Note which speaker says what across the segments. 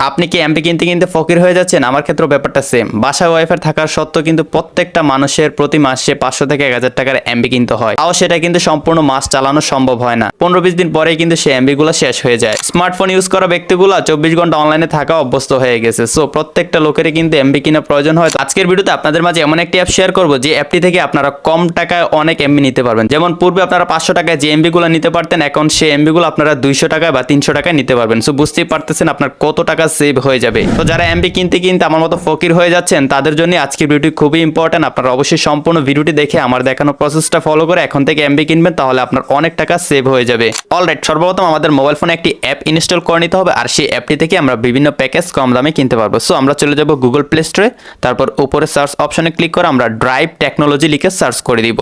Speaker 1: আপনি কি এমবি কিনতে কিনতে ফকির হয়ে যাচ্ছেন? আমার ক্ষেত্রেও ব্যাপারটা সেম। বাসায় ওয়াইফাই থাকার সত্ত্বেও কিন্তু প্রত্যেকটা মানুষের প্রতি মাসে 500 থেকে 1000 টাকার এমবি কিনতে হয়। তাও সেটা কিন্তু সম্পূর্ণ মাস চালানো সম্ভব হয় না। 15-20 দিন পরেই কিন্তু সেই এমবি গুলো শেষ হয়ে যায়। স্মার্টফোন ইউজ করা ব্যক্তিগুলো 24 ঘন্টা অনলাইনে থাকা অভ্যস্ত হয়ে গেছে। সো প্রত্যেকটা লোকেরই কিন্তু এমবি কিনা প্রয়োজন হয়। আজকের ভিডিওতে আপনাদের মাঝে এমন একটি অ্যাপ শেয়ার করব যে অ্যাপটি থেকে আপনারা কম টাকায় অনেক এমবি নিতে পারবেন। যেমন পূর্বে আপনারা 500 টাকায় যে এমবি গুলো নিতে পারতেন, এখন সেই এমবি গুলো আপনারা 200 টাকায় বা 300 টাকায় নিতে পারবেন। সো বুঝতেই পারতেছেন আপনার কত টাকা সেভ হয়ে যাবে। তো যারা এমবি কিনতে কিনতে আমার মতো ফকির হয়ে যাচ্ছেন তাদের জন্য আজকের ভিডিওটি খুবই ইম্পর্টেন্ট। আপনারা অবশ্যই সম্পূর্ণ ভিডিওটি দেখে আমার দেখানো প্রসেসটা ফলো করে এখন থেকে এমবি কিনবেন, তাহলে আপনার অনেক টাকা সেভ হয়ে যাবে। অলরাইট, সর্বপ্রথম আমাদের মোবাইল ফোনে একটি অ্যাপ ইনস্টল করে নিতে হবে, আর সেই অ্যাপটি থেকে আমরা বিভিন্ন প্যাকেজ কম দামে কিনতে পারবো। সো আমরা চলে যাব গুগল প্লে স্টোরে, তারপর উপরে সার্চ অপশনে ক্লিক করে আমরা ড্রাইভ টেকনোলজি লিখে সার্চ করে দিব।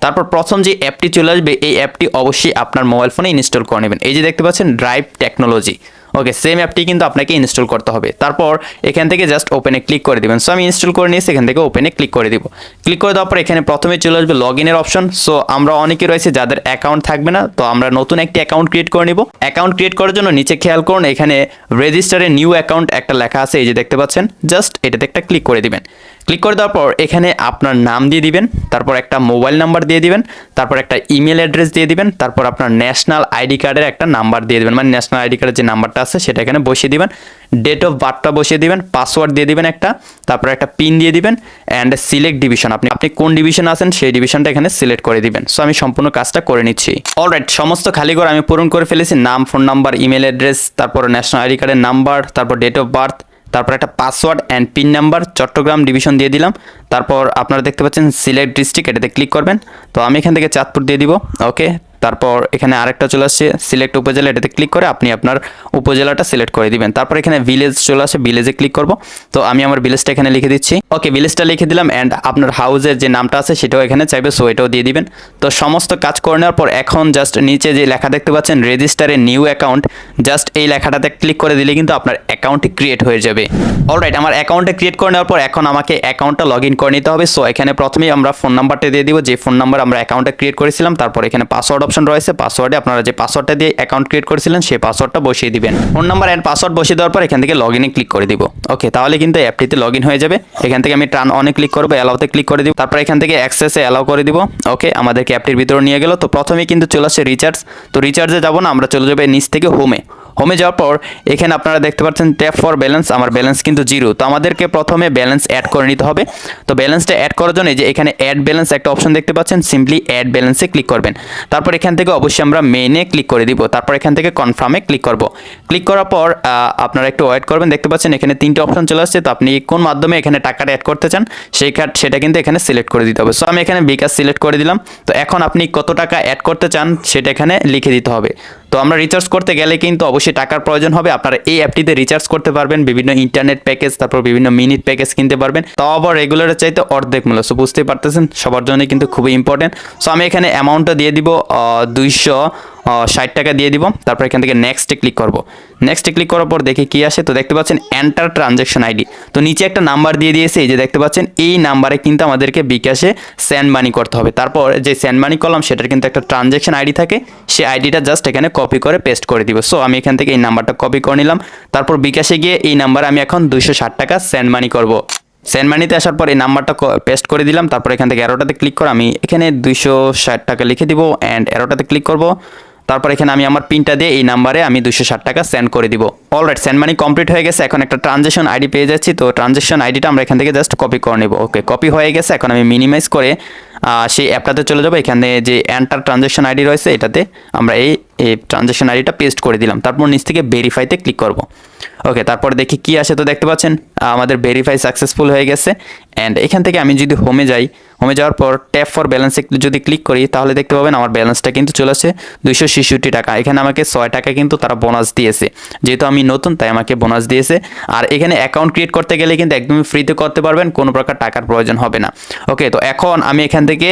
Speaker 1: তারপর প্রথম যে অ্যাপটি চলে আসবে এই অ্যাপটি অবশ্যই আপনার মোবাইল ফোনে ইনস্টল করে নেবেন। এই যে দেখতে পাচ্ছেন ড্রাইভ টেকনোলজি, ওকে, সেম অ্যাপটি কিন্তু আপনাকে ইনস্টল করতে হবে। তারপর এখান থেকে জাস্ট ওপেনে ক্লিক করে দিবেন। সো আমি ইনস্টল করে নিয়েছি, এখান থেকে ওপেনে ক্লিক করে দিব। ক্লিক করে দেওয়ার পর এখানে প্রথমে চলে আসবে লগ ইনের অপশন। সো আমরা অনেকে রয়েছে যাদের অ্যাকাউন্ট থাকবে না, তো আমরা নতুন একটি অ্যাকাউন্ট ক্রিয়েট করে নিব। অ্যাকাউন্ট ক্রিয়েট করার জন্য নিচে খেয়াল করুন, এখানে রেজিস্টারে নিউ অ্যাকাউন্ট একটা লেখা আছে, এই যে দেখতে পাচ্ছেন, জাস্ট এটাতে একটা ক্লিক করে দিবেন। ক্লিক করে দেওয়ার পর এখানে আপনার নাম দিয়ে দিবেন, তারপর একটা মোবাইল নাম্বার দিয়ে দিবেন, তারপর একটা ইমেল অ্যাড্রেস দিয়ে দিবেন, তারপর আপনার ন্যাশনাল আইডি কার্ডের একটা নাম্বার দিয়ে দিবেন, মানে ন্যাশনাল আইডি কার্ডের যে নাম্বারটা আছে সেটা এখানে বসিয়ে দিবেন। ডেট অফ বার্থটা বসিয়ে দিবেন, পাসওয়ার্ড দিয়ে দিবেন একটা, তারপর একটা পিন দিয়ে দিবেন অ্যান্ড সিলেক্ট ডিভিশন, আপনি কোন ডিভিশন আছেন সেই ডিভিশনটা এখানে সিলেক্ট করে দিবেন। সো আমি সম্পূর্ণ কাজটা করে নিচ্ছি। অলরাইট, সমস্ত খালি ঘর আমি পূরণ করে ফেলেছি। নাম, ফোন নাম্বার, ইমেল অ্যাড্রেস, তারপর ন্যাশনাল আইডি কার্ডের নাম্বার, তারপর ডেট অফ বার্থ, তারপর একটা password and pin number, Chittagong division দিয়ে দিলাম। তারপর আপনারা দেখতে পাচ্ছেন সিলেক্ট ডিস্ট্রিক্ট, এটাতে ক্লিক করবেন। তো আমি এখান থেকে চাঁদপুর দিয়ে দিব, ওকে। তারপর এখানে আরেকটা চলে আসছে সিলেক্ট উপজেলা, এটাতে ক্লিক করে আপনি আপনার উপজেলাটা সিলেক্ট করে দিবেন। তারপর এখানে ভিলেজ চলে আসে, ভিলেজে ক্লিক করব। তো আমি আমার ভিলেজটা এখানে লিখে দিচ্ছি, ওকে, ভিলেজটা লিখে দিলাম। অ্যান্ড আপনার হাউসের যে নামটা আছে সেটাও এখানে চাইবে, সো এটাও দিয়ে দিবেন। তো সমস্ত কাজ করে নেওয়ার পর এখন জাস্ট নিচে যে লেখা দেখতে পাচ্ছেন রেজিস্টারে নিউ অ্যাকাউন্ট, জাস্ট এই লেখাটাতে ক্লিক করে দিলে কিন্তু আপনার অ্যাকাউন্টটি ক্রিয়েট হয়ে যাবে। অলরাইট, আমার অ্যাকাউন্টে ক্রিয়েট করে নেওয়ার পর এখন আমাকে অ্যাকাউন্টটা লগ ইন করে নিতে হবে। সো এখানে প্রথমেই আমরা ফোন নাম্বারটা দিয়ে দিব, যে ফোন নাম্বার আমরা অ্যাকাউন্টটা ক্রিয়েট করেছিলাম। তারপর এখানে পাসওয়ার্ড অপশন রয়েছে, পাসওয়ার্ডে আপনারা যে পাসওয়ার্ডটা দিয়ে অ্যাকাউন্ট ক্রিয়েট করেছিলেন সেই পাসওয়ার্ডটা বসিয়ে দিবেন। ফোন নাম্বার অ্যান্ড পাসওয়ার্ড বসিয়ে দেওয়ার পর এখান থেকে লগ ইনে ক্লিক করে দিব, ওকে। তাহলে কিন্তু অ্যাপটিতে লগ ইন হয়ে যাবে। এখান থেকে আমি টার্ন অনে ক্লিক করবো, অ্যালাউতে ক্লিক করে দিব। তারপর এখান থেকে অ্যাক্সেসে অ্যালাউ করে দিব, ওকে, আমাদেরকে অ্যাপটির ভিতরে নিয়ে গেল। তো প্রথমেই কিন্তু চলে আসছে রিচার্জ। তো রিচার্জে যাবো না, আমরা চলে যাবো নিচ থেকে হোমে যাওয়ার পর এখানে আপনারা দেখতে পাচ্ছেন ট্যাপ ফর ব্যালেন্স, আমার ব্যালেন্স কিন্তু 0। তো আমাদেরকে প্রথমে ব্যালেন্স অ্যাড করে নিতে হবে। তো ব্যালেন্সটা অ্যাড করার জন্য যে এখানে অ্যাড ব্যালেন্স একটা অপশন দেখতে পাচ্ছেন, সিম্পলি অ্যাড ব্যালেন্সে ক্লিক করবেন। তারপর এখান থেকে অবশ্যই আমরা মেইনে ক্লিক করে দিব। তারপর এখান থেকে কনফার্মে ক্লিক করব। ক্লিক করার পর আপনারা একটু ওয়েট করবেন, দেখতে পাচ্ছেন এখানে 3টে অপশন চলে আসছে। তো আপনি কোন মাধ্যমে এখানে টাকাটা অ্যাড করতে চান সেটা কিন্তু এখানে সিলেক্ট করে দিতে হবে। সো আমি এখানে বিকাশ সিলেক্ট করে দিলাম। তো এখন আপনি কত টাকা অ্যাড করতে চান সেটা এখানে লিখে দিতে হবে। তো আমরা রিচার্জ করতে গেলে কিন্তু অবশ্যই টাকার প্রয়োজন হবে। আপনারা এই অ্যাপটিতে রিচার্জ করতে পারবেন, বিভিন্ন ইন্টারনেট প্যাকেজ, তারপর বিভিন্ন মিনিট প্যাকেজ কিনতে পারবেন, তাও আবার রেগুলারের চাইতে অর্ধেক মূল্য। সো বুঝতেই পারতেছেন সবার জন্য কিন্তু খুবই ইম্পর্টেন্ট। সো আমি এখানে অ্যামাউন্টটা দিয়ে দিব 260 টাকা দিয়ে দিব। তারপর এখান থেকে নেক্সটে ক্লিক করব। নেক্সটে ক্লিক করার পর দেখি কি আসে। তো দেখতে পাচ্ছেন এন্টার ট্রানজ্যাকশন আইডি। তো নিচে একটা নাম্বার দিয়ে দিয়েছে, এই যে দেখতে পাচ্ছেন এই নাম্বারে কিন্তু আমাদেরকে বিকাশে সেন্ড মানি করতে হবে। তারপর যে সেন্ড মানি করলাম সেটার কিন্তু একটা ট্রানজ্যাকশন আইডি থাকে, সেই আইডিটা জাস্ট এখানে কপি করে পেস্ট করে দিব। সো আমি এখান থেকে এই নাম্বারটা কপি করে নিলাম। তারপর বিকাশে গিয়ে এই নাম্বারে আমি এখন 260 টাকা সেন্ড মানি করব। সেন্ড মানিতে আসার পর এই নাম্বারটা পেস্ট করে দিলাম। তারপর এখান থেকে অ্যারোটাতে ক্লিক করে আমি এখানে 260 টাকা লিখে দিব অ্যান্ড অ্যারোটাতে ক্লিক করব। তারপর এখানে আমি আমার পিনটা দিয়ে এই নাম্বারে আমি 260 টাকা সেন্ড করে দিব। অলরাইট, সেন্ড মানি কমপ্লিট হয়ে গেছে। এখন একটা ট্রানজ্যাকশন আইডি পেয়ে যাচ্ছি। তো ট্রানজ্যাকশন আইডিটা আমরা এখান থেকে জাস্ট কপি করে নেব, ওকে। কপি হয়ে গেছে। এখন আমি মিনিমাইজ করে সেই অ্যাপটাতে চলে যাবো। এখানে যে এন্টার ট্রানজ্যাকশন আইডি রয়েছে এটাতে আমরা এই ট্রানজ্যাকশন আইডিটা পেস্ট করে দিলাম। তারপর নিচ থেকে ভেরিফাইতে ক্লিক করব, ওকে। তারপর দেখি কি আসে। তো দেখতে পাচ্ছেন আমাদের ভেরিফাই সাকসেসফুল হয়ে গেছে। অ্যান্ড এখান থেকে আমি যদি হোমে যাই, হোমে যাওয়ার পর ট্যাপ ফর ব্যালেন্সে যদি ক্লিক করি তাহলে দেখতে পাবেন আমার ব্যালেন্সটা কিন্তু চলে আসে 266 টাকা। এখানে আমাকে 6 টাকা কিন্তু তারা বোনাস দিয়েছে, যেহেতু আমি নতুন তাই আমাকে বোনাস দিয়েছে। আর এখানে অ্যাকাউন্ট ক্রিয়েট করতে গেলে কিন্তু একদমই ফ্রিতে করতে পারবেন, কোনো প্রকার টাকার প্রয়োজন হবে না, ওকে। তো এখন আমি এখান থেকে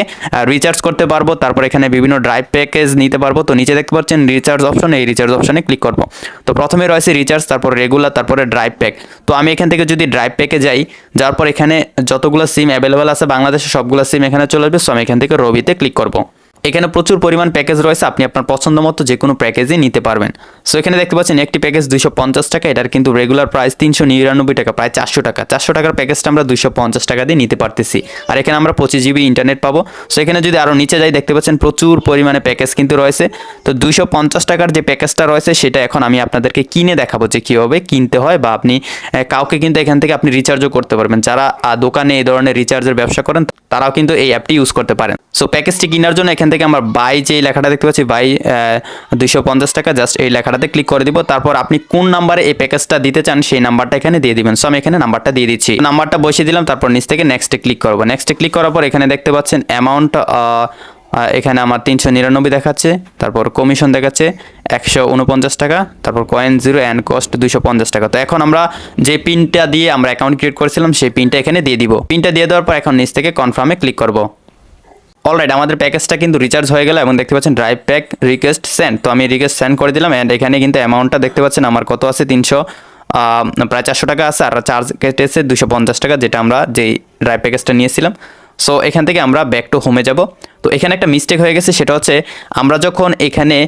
Speaker 1: রিচার্জ করতে পারবো, তারপর এখানে বিভিন্ন ড্রাইভ প্যাকেজ নিতে পারবো। তো নিচে দেখতে পাচ্ছেন রিচার্জ অপশন, এই রিচার্জ অপশনে ক্লিক করব। তো প্রথমে রয়েছে রিচার্জ, তারপর রেগুলার, তারপরে ড্রাইভ প্যাক। তো আমি এখান থেকে যদি ড্রাইভ প্যাকে যাই, যাওয়ার পর এখানে যতগুলো সিম অ্যাভেলেবেল আছে বাংলাদেশে সবগুলো সিম এখানে চলে আসবে। সো আমি এখান থেকে রবিতে ক্লিক করব। এখানে প্রচুর পরিমাণ প্যাকেজ রয়েছে, আপনি আপনার পছন্দ মতো যে কোনো প্যাকেজই নিতে পারবেন। সো এখানে দেখতে পাচ্ছেন একটি প্যাকেজ 250 টাকা, এটার কিন্তু রেগুলার প্রাইস 399 টাকা, প্রায় 400 টাকা। 400 টাকার প্যাকেজটা আমরা 250 টাকা দিয়ে নিতে পারতেছি। আর এখানে আমরা 25 জিবি ইন্টারনেট পাবো। সো এখানে যদি আরও নিচে যাই দেখতে পাচ্ছেন প্রচুর পরিমাণে প্যাকেজ কিন্তু রয়েছে। তো 250 টাকার যে প্যাকেজটা রয়েছে সেটা এখন আমি আপনাদেরকে কিনে দেখাবো যে কীভাবে কিনতে হয়, বা আপনি কাউকে কিন্তু এখান থেকে আপনি রিচার্জও করতে পারবেন। যারা দোকানে এই ধরনের রিচার্জের ব্যবসা করেন তারাও কিন্তু এই অ্যাপটি ইউজ করতে পারেন। সো প্যাকেজটি কেনার জন্য এখান থেকে আমার বাই যে লেখাটা দেখতে পাচ্ছি, বাই 250 টাকা, জাস্ট এই লেখাটাতে ক্লিক করে দিব। তারপর আপনি কোন নাম্বারে এই প্যাকেজটা দিতে চান সেই নাম্বারটা এখানে দিয়ে দিবেন। সো আমি এখানে নাম্বারটা দিয়ে দিচ্ছি, নাম্বারটা বসিয়ে দিলাম। তারপর নিচ থেকে নেক্সটে ক্লিক করবো। নেক্সটে ক্লিক করার পর এখানে দেখতে পাচ্ছেন অ্যামাউন্ট, এখানে আমার 399 দেখাচ্ছে, তারপর কমিশন দেখাচ্ছে 149 টাকা, তারপর কয়েন 0 অ্যান্ড কস্ট 250 টাকা। তো এখন আমরা যে পিনটা দিয়ে আমরা অ্যাকাউন্ট ক্রিয়েট করেছিলাম সেই পিনটা এখানে দিয়ে দিব। পিনটা দিয়ে দেওয়ার পর এখন নিচ থেকে কনফার্মে ক্লিক করব। অলরাইট, আমাদের প্যাকেজটা কিন্তু রিচার্জ হয়ে গেল এবং দেখতে পাচ্ছেন ড্রাইভ প্যাক রিকোয়েস্ট সেন্ড। তো আমি রিকোয়েস্ট সেন্ড করে দিলাম অ্যান্ড এখানে কিন্তু অ্যামাউন্টটা দেখতে পাচ্ছেন আমার কত আছে, প্রায় 400 টাকা আছে, আর চার্জ কেটেছে 250 টাকা, যেটা আমরা যেই ড্রাইভ প্যাকেজটা নিয়েছিলাম। সো এখান থেকে আমরা ব্যাক টু হোমে যাব। তো এখানে একটা মিস্টেক হয়ে গেছে, সেটা হচ্ছে আমরা যখন এখানে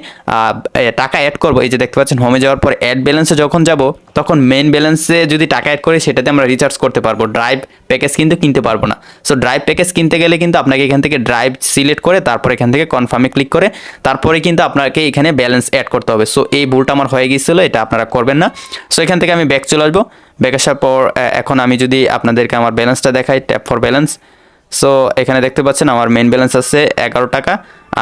Speaker 1: টাকা অ্যাড করবো, এই যে দেখতে পাচ্ছেন হোমে যাওয়ার পর অ্যাড ব্যালেন্সে যখন যাব তখন মেইন ব্যালেন্সে যদি টাকা অ্যাড করি সেটাতে আমরা রিচার্জ করতে পারবো, ড্রাইভ প্যাকেজ কিন্তু কিনতে পারবো না। সো ড্রাইভ প্যাকেজ কিনতে গেলে কিন্তু আপনাকে এখান থেকে ড্রাইভ সিলেক্ট করে তারপর এখান থেকে কনফার্মে ক্লিক করে তারপরে কিন্তু আপনাকে এখানে ব্যালেন্স অ্যাড করতে হবে। সো এই ভুলটা আমার হয়ে গিয়েছিলো, এটা আপনারা করবেন না। সো এখান থেকে আমি ব্যাক চলে আসবো। ব্যাক আসার পর এখন আমি যদি আপনাদেরকে আমার ব্যালেন্সটা দেখাই, ট্যাপ ফর ব্যালেন্স। সো এখানে দেখতে পাচ্ছেন আমার মেইন ব্যালেন্স আছে 11 টাকা,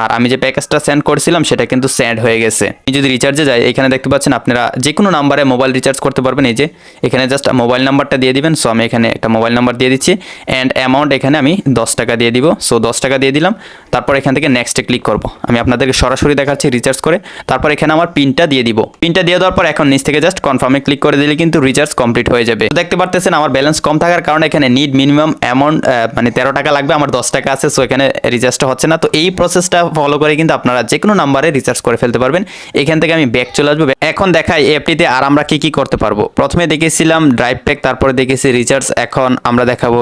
Speaker 1: আর আমি যে প্যাকেজটা সেন্ড করেছিলাম সেটা কিন্তু সেন্ড হয়ে গেছে। আমি যদি রিচার্জে যাই এখানে দেখতে পাচ্ছেন আপনারা যে কোনো নাম্বারে মোবাইল রিচার্জ করতে পারবেন। এই যে এখানে জাস্ট মোবাইল নাম্বারটা দিয়ে দিবেন। সো আমি এখানে একটা মোবাইল নাম্বার দিয়ে দিচ্ছি অ্যান্ড অ্যামাউন্ট এখানে আমি 10 টাকা দিয়ে দিব। সো 10 টাকা দিয়ে দিলাম। তারপর এখান থেকে নেক্সটে ক্লিক করব। আমি আপনাদেরকে সরাসরি দেখাচ্ছি রিচার্জ করে। তারপর এখানে আমার পিনটা দিয়ে দিব। পিনটা দিয়ে দেওয়ার পর এখন নিচ থেকে জাস্ট কনফার্মে ক্লিক করে দিলে কিন্তু রিচার্জ কমপ্লিট হয়ে যাবে। দেখতে পারতেছেন আমার ব্যালেন্স কম থাকার কারণে এখানে নিড মিনিমাম অ্যামাউন্ট মানে 13 টাকা লাগবে, আমার 10 টাকা আছে। সো এখানে রিচার্জটা হচ্ছে না। তো এই প্রসেসটা ফলো করে কিন্তু আপনারা যে কোনো নাম্বারে রিচার্জ করে ফেলতে পারবেন। এখান থেকে আমি ব্যাক চলে আসবো। এখন দেখাই এই অ্যাপটিতে আর আমরা কি কি করতে পারবো। প্রথমে দেখেছিলাম ড্রাইভ প্যাক, তারপরে দেখেছি রিচার্জ। এখন আমরা দেখাবো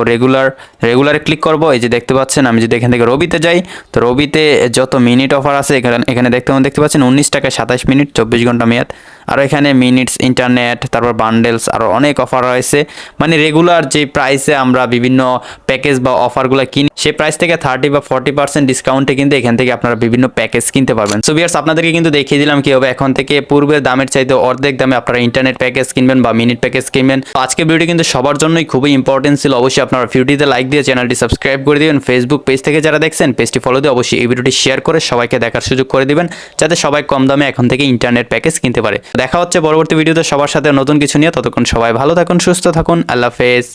Speaker 1: রেগুলারে ক্লিক করব। এই যে দেখতে পাচ্ছেন আমি যদি এখান থেকে রবিতে যাই, তো রবিতে যত মিনিট অফার আছে এখানে দেখতে পাচ্ছেন 19 টাকা 27 মিনিট 24 ঘন্টা মেয়াদ। আর এখানে মিনিটস, ইন্টারনেট, তারপর বান্ডেলস, আরও অনেক অফার রয়েছে। মানে রেগুলার যে প্রাইসে আমরা বিভিন্ন প্যাকেজ বা অফারগুলো কিনি সেই প্রাইস থেকে 30 বা 40% ডিসকাউন্টে কিন্তু এখান থেকে আপনারা বিভিন্ন প্যাকেজ কিনতে পারবেন। সো ভিউয়ার্স, আপনাদেরকে কিন্তু দেখিয়ে দিলাম কীভাবে এখন থেকে পূর্বের দামের চাইতে অর্ধেক দামে আপনারা ইন্টারনেট প্যাকেজ কিনবেন বা মিনিট প্যাকেজ কিনবেন। আজকের ভিডিও কিন্তু সবার জন্যই খুবই ইম্পর্টেন্ট ছিল। অবশ্যই আপনারা ভিডিওতে লাইক দিয়ে চ্যানেলটি সাবস্ক্রাইব করে দিবেন। ফেসবুক পেজ থেকে যারা দেখছেন পেজটি ফলো দিয়ে অবশ্যই এই ভিডিওটি শেয়ার করে সবাইকে দেখার সুযোগ করে দিবেন, যাতে সবাই কম দামে এখন থেকে ইন্টারনেট প্যাকেজ কিনতে পারে। দেখা হচ্ছে পরবর্তী ভিডিওতে সবার সাথে নতুন কিছু নিয়ে। ততক্ষণ সবাই ভালো থাকুন, সুস্থ থাকুন। আল্লাহ হাফেজ।